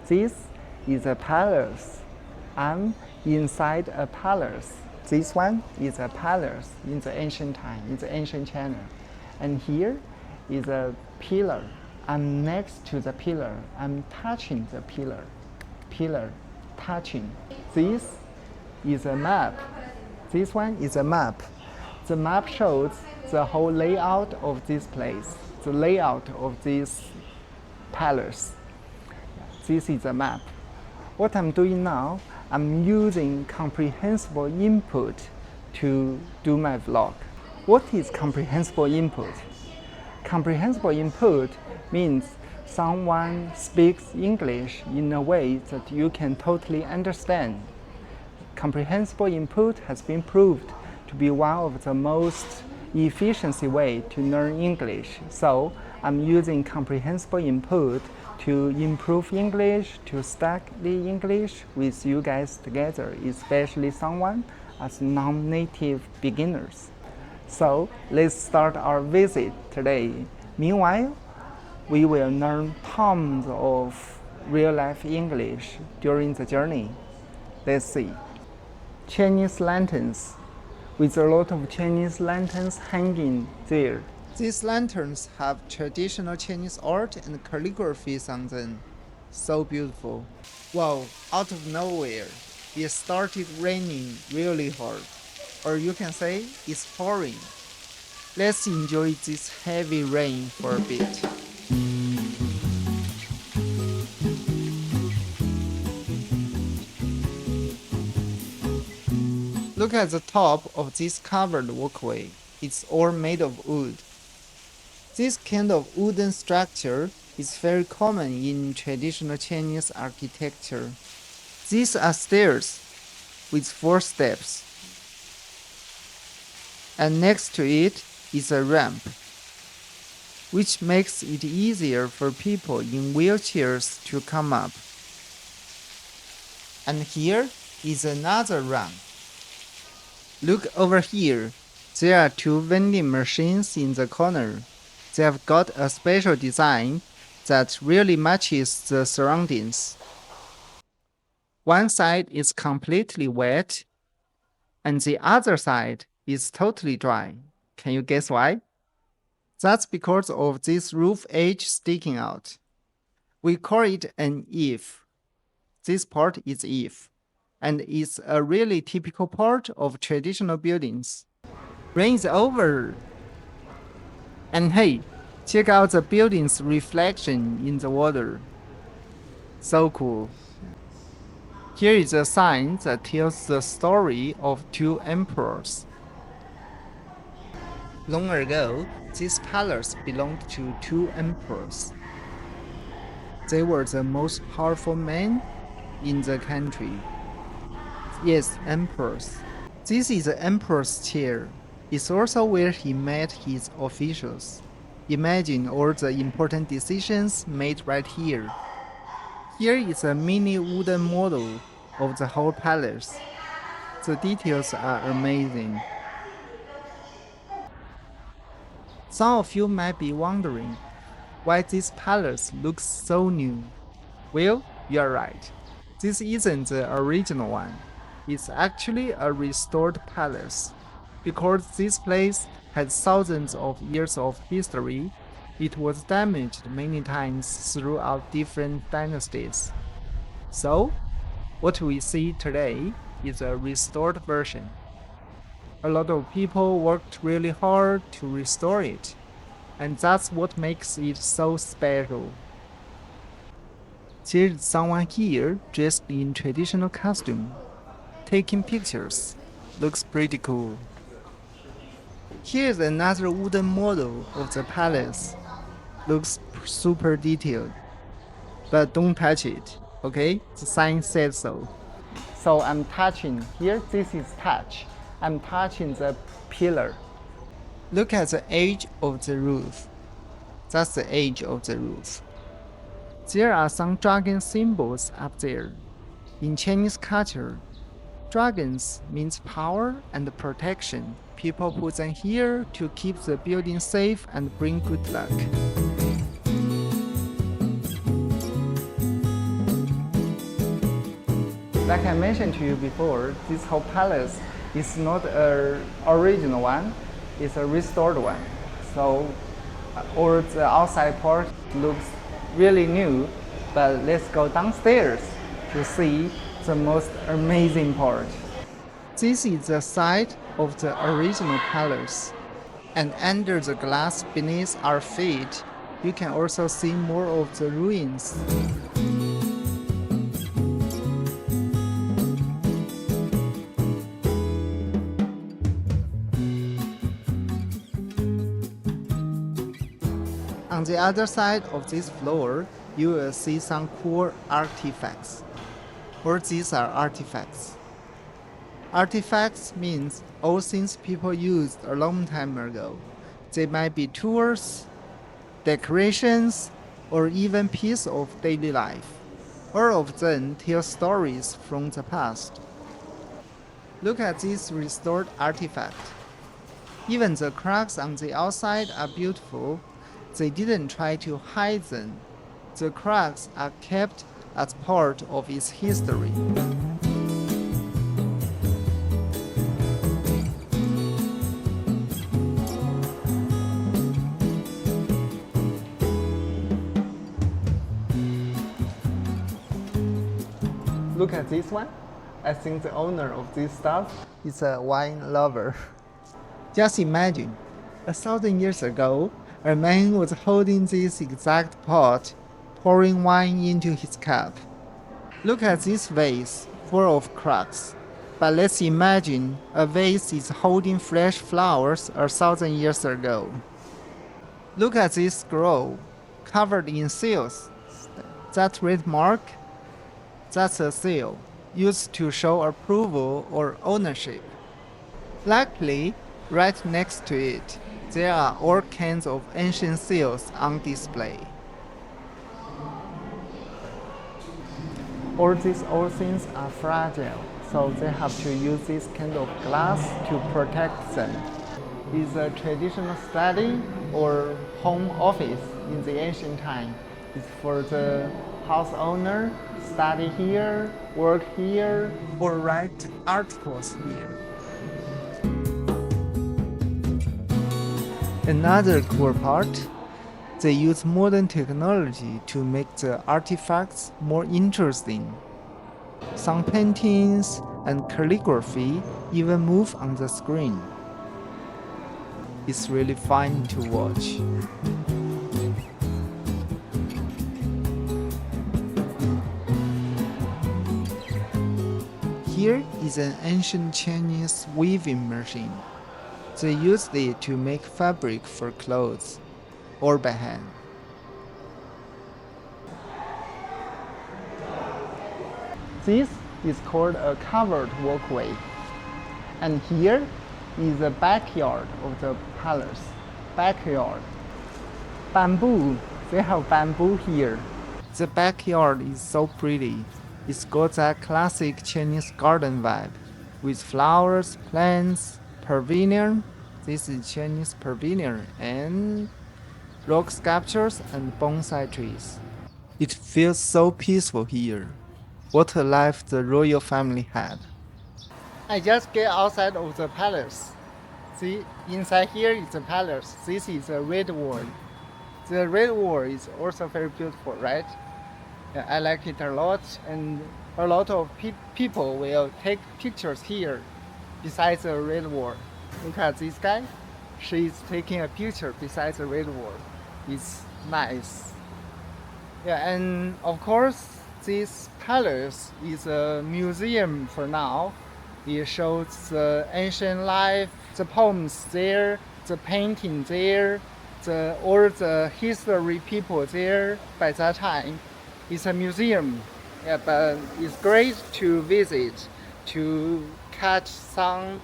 This is a palace. I'm inside a palace. This one is a palace in the ancient time, in the ancient China. And here is a pillar. I'm next to the pillar. I'm touching the pillar. Pillar, touching. This is a map. This one is a map. The map shows the whole layout of this place, the layout of this palace. This is a map. What I'm doing now, I'm using comprehensible input to do my vlog. What is comprehensible input? Comprehensible input means someone speaks English in a way that you can totally understand. Comprehensible input has been proved to be one of the most efficiency way to learn English. So I'm using comprehensible input to improve English, to study English with you guys together, especially someone as non-native beginners. So let's start our visit today. Meanwhile, we will learn tons of real-life English during the journey. Let's see. Chinese lanterns, with a lot of Chinese lanterns hanging there. These lanterns have traditional Chinese art and calligraphies on them. So beautiful. Wow, out of nowhere, it started raining really hard. Or you can say it's pouring. Let's enjoy this heavy rain for a bit. Look at the top of this covered walkway. It's all made of wood. This kind of wooden structure is very common in traditional Chinese architecture. These are stairs with 4 steps. And next to it is a ramp, which makes it easier for people in wheelchairs to come up. And here is another ramp. Look over here. There are 2 vending machines in the corner. They have got a special design that really matches the surroundings. One side is completely wet, and the other side is totally dry. Can you guess why? That's because of this roof edge sticking out. We call it an eave. This part is eave, and it's a really typical part of traditional buildings. Rain's over! And hey, check out the building's reflection in the water. So cool. Here is a sign that tells the story of 2 emperors. Long ago, this palace belonged to 2 emperors. They were the most powerful men in the country. Yes, emperors. This is the emperor's chair. It's also where he met his officials. Imagine all the important decisions made right here. Here is a mini wooden model of the whole palace. The details are amazing. Some of you might be wondering why this palace looks so new. Well, you're right. This isn't the original one. It's actually a restored palace. Because this place had thousands of years of history, it was damaged many times throughout different dynasties. So, what we see today is a restored version. A lot of people worked really hard to restore it, and that's what makes it so special. There's someone here dressed in traditional costume, taking pictures. Looks pretty cool. Here's another wooden model of the palace. Looks super detailed. But don't touch it, okay? The sign said so. So I'm touching. Here, this is touch. I'm touching the pillar. Look at the edge of the roof. That's the edge of the roof. There are some dragon symbols up there. In Chinese culture, dragons means power and protection. People put them here to keep the building safe and bring good luck. Like I mentioned to you before, this whole palace is not an original one, it's a restored one. So, or the outside part looks really new, but let's go downstairs to see the most amazing part. This is the side of the original palace. And under the glass beneath our feet, you can also see more of the ruins. On the other side of this floor, you will see some cool artifacts. Or these are artifacts. Artifacts means all things people used a long time ago. They might be tools, decorations, or even pieces of daily life. All of them tell stories from the past. Look at this restored artifact. Even the cracks on the outside are beautiful. They didn't try to hide them. The cracks are kept as part of its history. Look at this one. I think the owner of this stuff is a wine lover. Just imagine, 1,000 years ago, a man was holding this exact pot, pouring wine into his cup. Look at this vase, full of cracks. But let's imagine a vase is holding fresh flowers 1,000 years ago. Look at this scroll, covered in seals. That red mark? That's a seal, used to show approval or ownership. Luckily, right next to it, there are all kinds of ancient seals on display. All these old things are fragile, so they have to use this kind of glass to protect them. It's a traditional study or home office in the ancient time. It's for the house owner, study here, work here, or write articles here. Another cool part, they use modern technology to make the artifacts more interesting. Some paintings and calligraphy even move on the screen. It's really fun to watch. Here is an ancient Chinese weaving machine. They used it to make fabric for clothes, or by hand. This is called a covered walkway. And here is the backyard of the palace. Backyard. Bamboo. They have bamboo here. The backyard is so pretty. It's got that classic Chinese garden vibe, with flowers, plants, pavilion. This is Chinese pavilion, and rock sculptures and bonsai trees. It feels so peaceful here. What a life the royal family had. I just get outside of the palace. See, inside here is the palace. This is the red wall. The red wall is also very beautiful, right? Yeah, I like it a lot, and a lot of people will take pictures here besides the red wall. Look at this guy. She's taking a picture beside the red wall. It's nice. Yeah, and of course, this palace is a museum for now. It shows the ancient life, the poems there, the painting there, all the history people there by that time. It's a museum, yeah, but it's great to visit, to catch some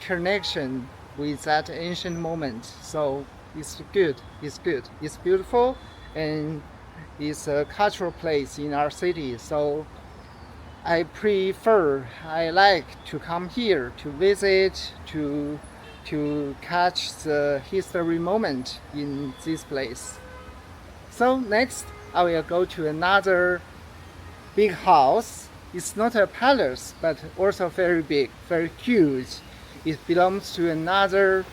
connection with that ancient moment. So it's good, it's good, it's beautiful, and it's a cultural place in our city. So I like to come here to visit, to catch the history moment in this place. So next, I will go to another big house. It's not a palace, but also very big, very huge. It belongs to another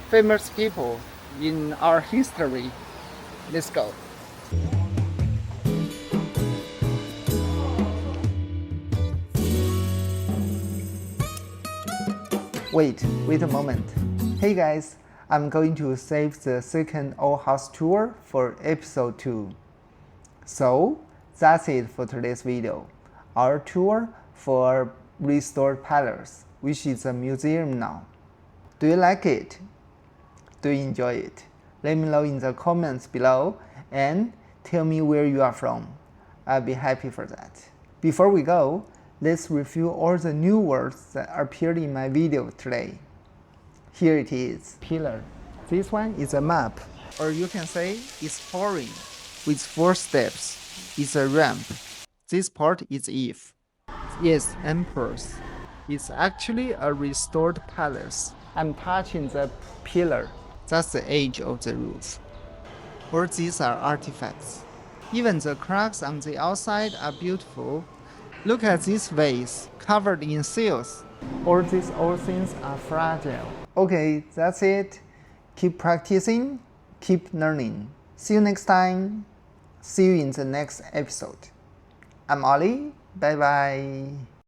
famous people in our history. Let's go. Wait a moment. Hey guys, I'm going to save the second old house tour for episode 2. So, that's it for today's video. Our tour for restored palace, which is a museum now. Do you like it? Do you enjoy it? Let me know in the comments below and tell me where you are from. I'll be happy for that. Before we go, let's review all the new words that appeared in my video today. Here it is. Pillar. This one is a map, or you can say it's pouring, with 4 steps. It's a ramp. This part is Eve. Yes, empress. It's actually a restored palace. I'm touching the pillar. That's the edge of the roof. All these are artifacts. Even the cracks on the outside are beautiful. Look at this vase, covered in seals. All these old things are fragile. Okay, that's it. Keep practicing, keep learning. See you next time. See you in the next episode. I'm Ollie. Bye bye.